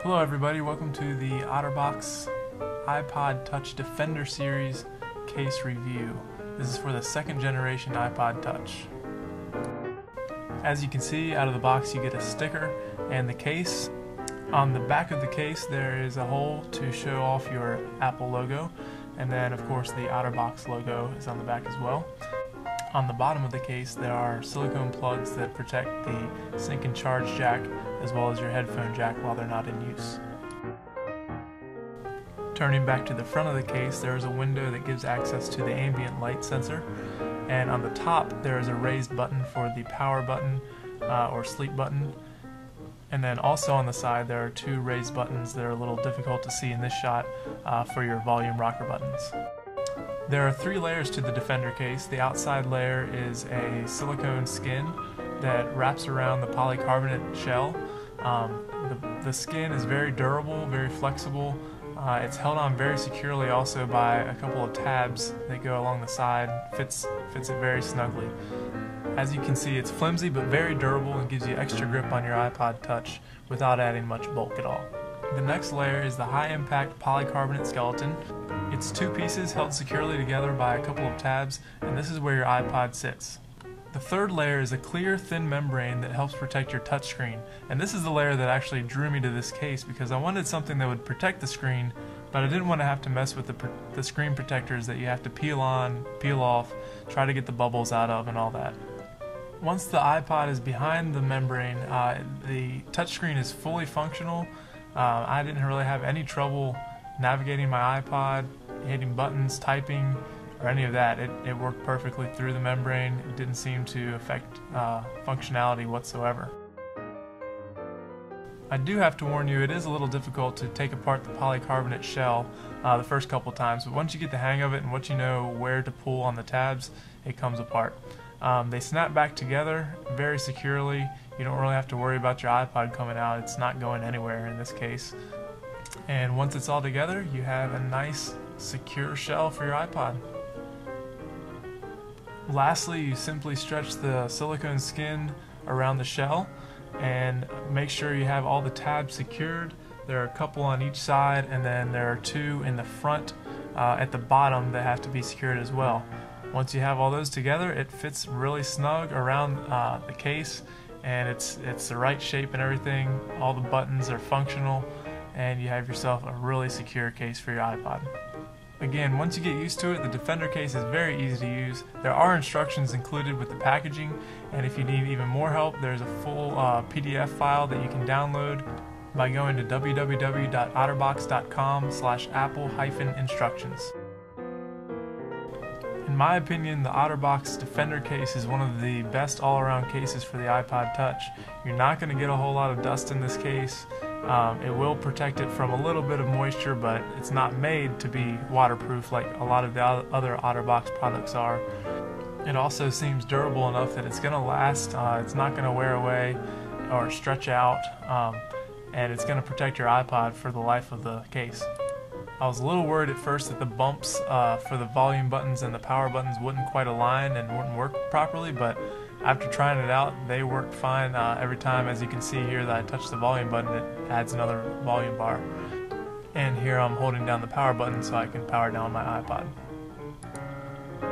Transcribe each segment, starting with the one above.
Hello everybody, welcome to the Otterbox iPod Touch Defender Series case review. This is for the second generation iPod Touch. As you can see, out of the box you get a sticker and the case. On the back of the case there is a hole to show off your Apple logo, and then of course the Otterbox logo is on the back as well. On the bottom of the case there are silicone plugs that protect the sync and charge jack as well as your headphone jack while they're not in use. Turning back to the front of the case, there is a window that gives access to the ambient light sensor, and on the top there is a raised button for the power button or sleep button, and then also on the side there are two raised buttons that are a little difficult to see in this shot for your volume rocker buttons. There are three layers to the Defender case. The outside layer is a silicone skin that wraps around the polycarbonate shell. The skin is very durable, very flexible. It's held on very securely also by a couple of tabs that go along the side. Fits it very snugly. As you can see, it's flimsy but very durable and gives you extra grip on your iPod Touch without adding much bulk at all. The next layer is the high-impact polycarbonate skeleton. It's two pieces held securely together by a couple of tabs, and this is where your iPod sits. The third layer is a clear, thin membrane that helps protect your touchscreen, and this is the layer that actually drew me to this case because I wanted something that would protect the screen, but I didn't want to have to mess with the screen protectors that you have to peel on, peel off, try to get the bubbles out of and all that. Once the iPod is behind the membrane, the touchscreen is fully functional. I didn't really have any trouble navigating my iPod, hitting buttons, typing, or any of that. It worked perfectly through the membrane. It didn't seem to affect functionality whatsoever. I do have to warn you, it is a little difficult to take apart the polycarbonate shell the first couple times, but once you get the hang of it and once you know where to pull on the tabs, it comes apart. They snap back together very securely. You don't really have to worry about your iPod coming out. It's not going anywhere in this case. And once it's all together, you have a nice, secure shell for your iPod. Lastly, you simply stretch the silicone skin around the shell and make sure you have all the tabs secured. There are a couple on each side, and then there are two in the front at the bottom that have to be secured as well. Once you have all those together, it fits really snug around the case, and it's the right shape and everything. All the buttons are functional, and you have yourself a really secure case for your iPod. Again, once you get used to it, the Defender case is very easy to use. There are instructions included with the packaging, and if you need even more help, there's a full PDF file that you can download by going to www.otterbox.com/apple-instructions. In my opinion, the Otterbox Defender case is one of the best all-around cases for the iPod Touch. You're not going to get a whole lot of dust in this case. It will protect it from a little bit of moisture, but it's not made to be waterproof like a lot of the other Otterbox products are. It also seems durable enough that it's going to last. It's not going to wear away or stretch out, and it's going to protect your iPod for the life of the case. I was a little worried at first that the bumps for the volume buttons and the power buttons wouldn't quite align and wouldn't work properly, but after trying it out, they worked fine every time. As you can see here that I touch the volume button, it adds another volume bar. And here I'm holding down the power button so I can power down my iPod.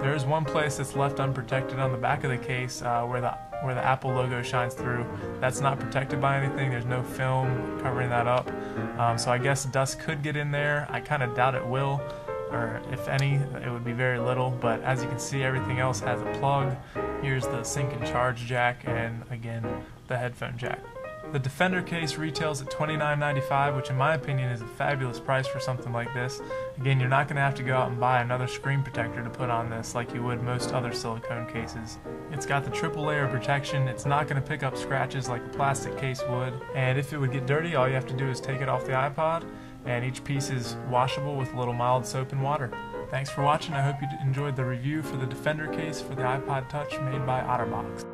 There is one place that's left unprotected on the back of the case where the Apple logo shines through. That's not protected by anything. There's no film covering that up. So I guess dust could get in there. I kind of doubt it will, or if any, it would be very little. But as you can see, everything else has a plug. Here's the sync and charge jack, and again, the headphone jack. The Defender case retails at $29.95, which in my opinion is a fabulous price for something like this. Again, you're not going to have to go out and buy another screen protector to put on this like you would most other silicone cases. It's got the triple layer of protection. It's not going to pick up scratches like a plastic case would. And if it would get dirty, all you have to do is take it off the iPod, and each piece is washable with a little mild soap and water. Thanks for watching. I hope you enjoyed the review for the Defender case for the iPod Touch made by Otterbox.